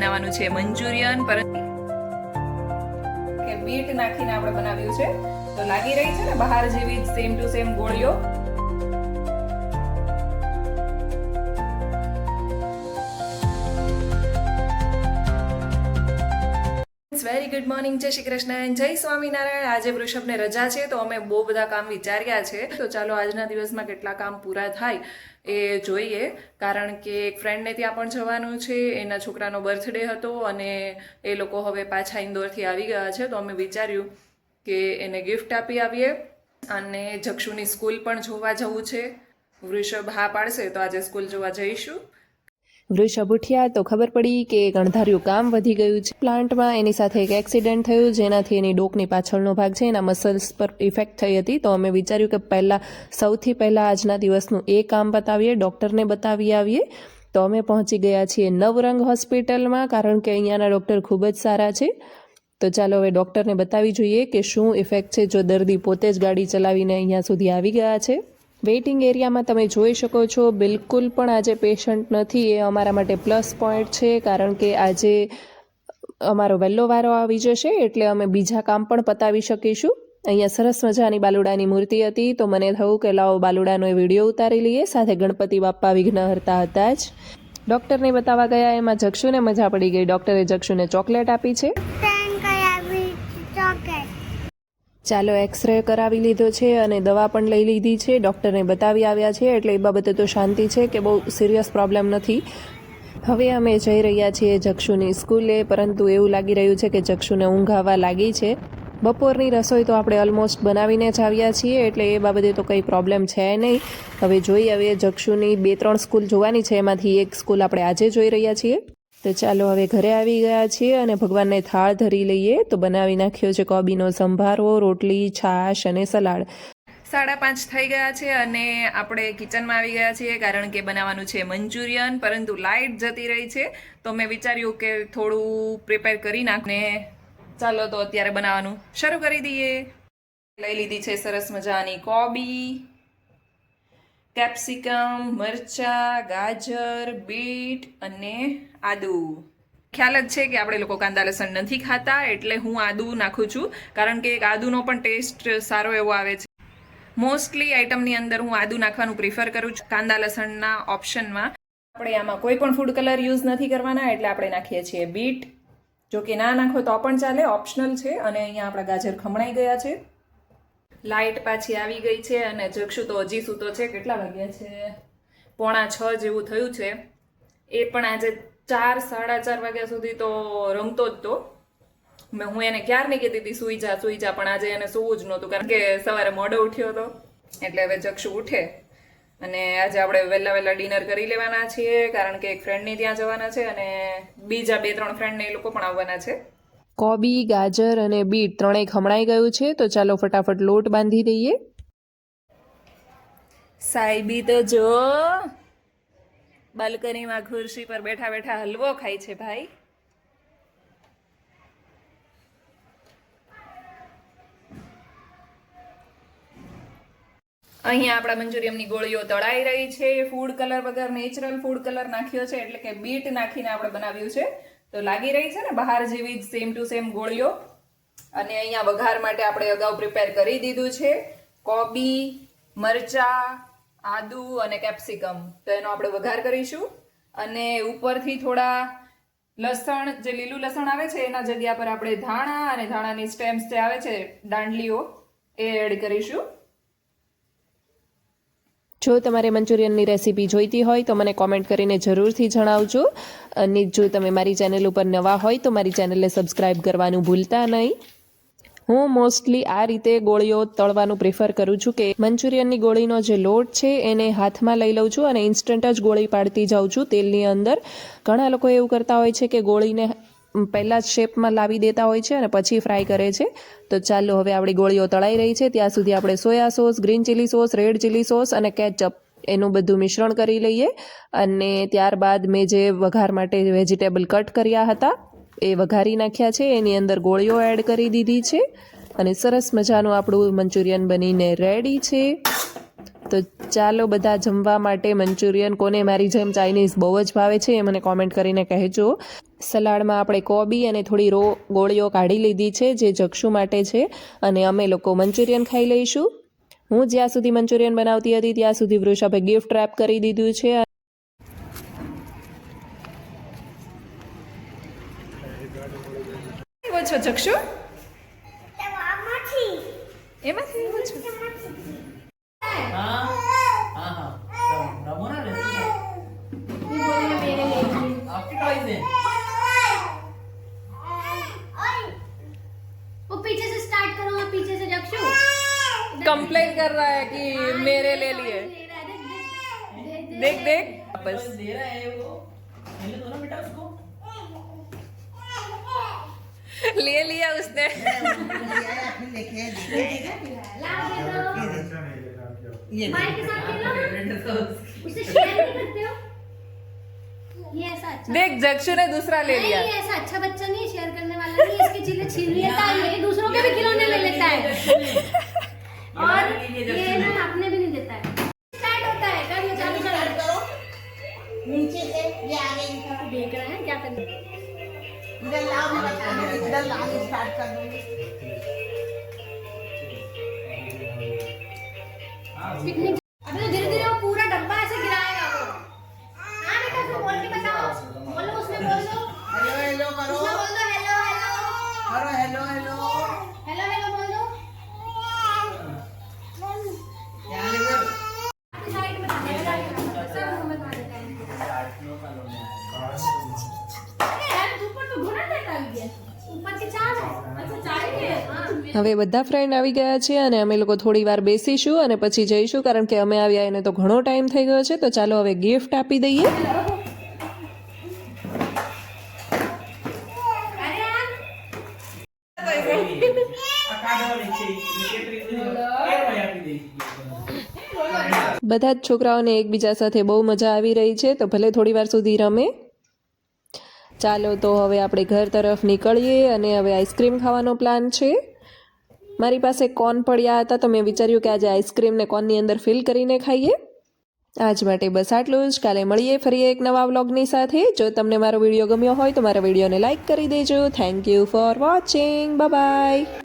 બનાવવાનું છે મંચુરિયન, પરંતુ કે બીટ નાખીને આપણે બનાવ્યું છે તો લાગી રહી છે ને બહાર જેવી સેમ ટુ સેમ ગોળીઓ. વેરી ગુડ મોર્નિંગ, જય શ્રી કૃષ્ણ, જય સ્વામિનારાયણ. આજે વૃષભને રજા છે તો અમે બહુ બધા કામ વિચાર્યા છે, તો ચાલો આજના દિવસમાં કેટલા કામ પૂરા થાય એ જોઈએ. કારણ કે એક ફ્રેન્ડને ત્યાં પણ જવાનું છે, એના છોકરાનો બર્થડે હતો અને એ લોકો હવે પાછા ઇન્દોરથી આવી ગયા છે, તો અમે વિચાર્યું કે એને ગિફ્ટ આપી આવીએ. અને જક્ષુની સ્કૂલ પણ જોવા જવું છે. વૃષભ હા પાડશે તો આજે સ્કૂલ જોવા જઈશું. વૃષભ ઉઠ્યા તો ખબર પડી કે એક અણધાર્યું કામ વધી ગયું છે પ્લાન્ટમાં. એની સાથે એક એક્સિડન્ટ થયું જેનાથી એની ડોકની પાછળનો ભાગ છે એના મસલ્સ પર ઇફેક્ટ થઈ હતી. તો અમે વિચાર્યું કે સૌથી પહેલાં આજના દિવસનું એ કામ બતાવીએ, ડૉક્ટરને બતાવી આવીએ. તો અમે પહોંચી ગયા છીએ નવરંગ હોસ્પિટલમાં, કારણ કે અહીંયાના ડૉક્ટર ખૂબ જ સારા છે. તો ચાલો હવે ડૉક્ટરને બતાવી જોઈએ કે શું ઇફેક્ટ છે જો દર્દી પોતે જ ગાડી ચલાવીને અહીંયા સુધી આવી ગયા છે. વેઇટિંગ એરિયામાં તમે જોઈ શકો છો બિલકુલ પણ આજે પેશન્ટ નથી. એ અમારા માટે પ્લસ પોઈન્ટ છે, કારણ કે આજે અમારો વહેલો વારો આવી જશે એટલે અમે બીજા કામ પણ પતાવી શકીશું. અહીંયા સરસ મજાની બાલુડાની મૂર્તિ હતી, તો મને થયું કે લાવો બાલુડાનો એ વિડીયો ઉતારી લઈએ. સાથે ગણપતિ બાપ્પા વિઘ્નહર્તા હતા જ. ડૉક્ટરને બતાવવા ગયા એમાં જક્ષુને મજા પડી ગઈ. ડૉક્ટરે જક્ષુને ચોકલેટ આપી છે. ચાલો એક્સરે કરાવી લીધો છે અને દવા પણ લઈ લીધી છે. ડૉક્ટરને બતાવી આવ્યા છે એટલે એ બાબતે તો શાંતિ છે કે બહુ સિરિયસ પ્રોબ્લેમ નથી. હવે અમે જઈ રહ્યા છીએ જક્ષુની સ્કૂલે, પરંતુ એવું લાગી રહ્યું છે કે જક્ષુને ઊંઘ આવવા લાગી છે. બપોરની રસોઈ તો આપણે ઓલમોસ્ટ બનાવીને જ આવ્યા છીએ એટલે એ બાબતે તો કંઈ પ્રોબ્લેમ છે નહીં. હવે જક્ષુની 2-3 સ્કૂલ જોવાની છે, એમાંથી એક સ્કૂલ આપણે આજે જોઈ રહ્યા છીએ. તો ચાલો હવે ઘરે આવી ગયા છીએ અને ભગવાનને થાળ ધરી લઈએ. તો બનાવી નાખ્યો છે કોબીનો સંભારો, રોટલી, છાશ અને સલાડ. 5:30 થઈ ગયા છે અને આપણે કિચનમાં આવી ગયા છીએ, કારણ કે બનાવવાનું છે મંચુરિયન, પરંતુ લાઇટ જતી રહી છે તો મેં વિચાર્યું કે થોડું પ્રિપેર કરી નાખને ચાલો તો અત્યારે બનાવવાનું શરૂ કરી દઈએ. લઈ લીધી છે સરસ મજાની કોબી, કેપ્સિકમ, મરચાં, ગાજર, બીટ અને આદુ. ખ્યાલ જ છે કે આપણે લોકો કાંદા લસણ નથી ખાતા એટલે હું આદુ નાખું છું, કારણ કે આદુનો પણ ટેસ્ટ સારો એવો આવે છે. મોસ્ટલી આઈટમની અંદર હું આદુ નાખવાનું પ્રિફર કરું છું કાંદા લસણના ઓપ્શનમાં. આપણે આમાં કોઈ પણ ફૂડ કલર યુઝ નથી કરવાના એટલે આપણે નાખીએ છીએ બીટ. જો કે ના નાખો તો પણ ચાલે, ઓપ્શનલ છે. અને અહીંયા આપણા ગાજર ખમણાઈ ગયા છે. લાઇટ પાછી આવી ગઈ છે અને જક્ષુ તો હજી સૂતો છે. કેટલા વાગ્યા છે? 5:45 જેવું થયું છે. એ પણ આજે 4-4:30 વાગ્યા સુધી તો રમતો જ તો. હું એને ક્યારની કહેતી હતી સુઈ જા, પણ આજે એને સૂવું જ નહોતું, કારણ કે સવારે મોડો ઉઠ્યો હતો. એટલે હવે જક્ષુ ઉઠે અને આજે આપણે વહેલા ડિનર કરી લેવાના છીએ, કારણ કે એક ફ્રેન્ડની ત્યાં જવાના છે અને બીજા 2-3 ફ્રેન્ડને એ લોકો પણ આવવાના છે. કોબી, ગાજર અને બીટ ત્રણેય ખમણાઈ ગયું છે. તો ચાલો ફટાફટ લોટ બાંધી દઈએ. સાહેબી તો જો બાલ્કનીમાં ખુરશી પર બેઠા બેઠા હલવો ખાય છે ભાઈ. અહીંયા આપણા મંચુરિયનની ગોળીઓ તળાઈ રહી છે. ફૂડ કલર વગર નેચરલ ફૂડ કલર નાખ્યો છે, એટલે કે બીટ નાખીને આપણે બનાવ્યું છે. તો લાગી રહી છે ને બહાર જેવી સેમ ટુ સેમ ગોળીઓ. અને અહીંયા વઘાર માટે આપણે અગાઉ પ્રિપેર કરી દીધું છે કોબી, મરચાં, આદુ અને કેપ્સિકમ. તો એનો આપણે વઘાર કરીશું. અને ઉપરથી થોડા લસણ, જે લીલું લસણ આવે છે એના જગ્યા પર આપણે ધાણા અને ધાણાની સ્ટેમ્સ જે આવે છે, દાંડલીઓ, એ એડ કરીશું. જો તમારે મંચુરિયનની રેસીપી જોઈતી હોય તો મને કોમેન્ટ કરીને જરૂરથી જણાવજો. અને જો તમે મારી ચેનલ ઉપર નવા હોય તો મારી ચેનલને સબસ્ક્રાઈબ કરવાનું ભૂલતા નહીં. હું મોસ્ટલી આ રીતે ગોળીઓ તળવાનું પ્રિફર કરું છું કે મંચુરિયનની ગોળીનો જે લોટ છે એને હાથમાં લઈ લઉં છું અને ઇન્સ્ટન્ટ જ ગોળી પાડતી જાઉં છું તેલની અંદર. ઘણા લોકો એવું કરતા હોય છે કે ગોળીને પહેલાં જ શેપમાં લાવી દેતા હોય છે અને પછી ફ્રાય કરે છે. તો ચાલો હવે આપણી ગોળીઓ તળાઈ રહી છે ત્યાં સુધી આપણે soya sauce, green chilli sauce, red chilli sauce અને કેચઅપ એનું બધું મિશ્રણ કરી લઈએ. અને ત્યારબાદ મેં જે વઘાર માટે વેજીટેબલ કટ કર્યા હતા એ વઘારી નાખ્યા છે. એની અંદર ગોળીઓ એડ કરી દીધી છે અને સરસ મજાનું આપણું મંચુરિયન બનીને રેડી છે. તો ચાલો બધા જમવા માટે મંચુરિયન. કોને મારી જેમ ચાઇનીઝ બહુ જ ભાવે છે એ મને કોમેન્ટ કરીને કહેજો. સલાડમાં આપણે કોબી અને થોડી ગોળીઓ કાઢી લીધી છે જે જક્ષુ માટે છે, અને અમે લોકો મંચુરિયન ખાઈ લઈશું. હું જ્યાં સુધી મંચુરિયન બનાવતી હતી ત્યાં સુધી વૃષભે ગિફ્ટ રેપ કરી દીધું છે. એવો છો જક્ષુ? એમાંથી એવો છો? वो पीछे से स्टार्ट करो, मैं पीछे से जक्षु कंप्लेन कर रहा है कि मेरे ले लिए. देख देख बस दे रहा है वो, पहले दो ना बेटा उसको. ले लिया उसने. माई के साथ खेलो, उससे शेयर नहीं करते हो. ये ऐसा अच्छा देख जक्षु ने दूसरा ले लिया. नहीं, ये ऐसा अच्छा बच्चा नहीं, शेयर करने वाला नहीं, इसकी चीजें छीन लेता है, ये दूसरों के भी खिलौने ले लेता है और ये ना अपने भी नहीं देता है. स्टार्ट होता है, कर लो, चालू करो. नीचे से ये आ गई देख रहे हैं क्या करना है. इधर लाओ, मैं बता दूं, इधर लाओ, स्टार्ट कर दूंगी. पिकनिक अबे तो धीरे धीरे वो पूरा डब्बा ऐसे गिराएगा वो. हाँ बेटा, उसको बोल के बताओ, बोलो, उसमें बोल दो, हेलो हेलो करो, उसमें बोल दो हेलो हेलो करो हेलो हेलो. हेलो हेलो बोल दो. क्या लेंगे? अपनी साइड में सब मुंह में खा लेता है. अरे यार ऊपर तो घुना देता है ये. ऊपर के चार है. अच्छा चार ही है. हाँ હવે બધા ફ્રેન્ડ આવી ગયા છે અને અમે લોકો થોડી વાર બેસીશું અને પછી જઈશું, કારણ કે અમે આવ્યા એને તો ઘણો ટાઈમ થઈ ગયો છે. તો ચાલો હવે ગિફ્ટ આપી દઈએ. अरे यार બધા જ છોકરાઓને એકબીજા સાથે બહુ મજા આવી રહી છે, તો ભલે થોડી વાર સુધી રમે. ચાલો તો હવે આપણે ઘર તરફ નીકળીએ અને હવે આઈસ્ક્રીમ ખાવાનો પ્લાન છે. મારી પાસે કોન પડ્યા હતા તો મેં વિચાર્યું કે આજે આઈસ્ક્રીમને કોનની અંદર ફિલ કરીને ખાઈએ. આજ માટે બસ આટલું જ. કાલે મળીએ ફરી એક નવા વ્લોગની સાથે. જો તમને મારો વિડીયો ગમ્યો હોય તો મારા વિડીયોને લાઇક કરી દેજો. Thank you for watching. Bye bye.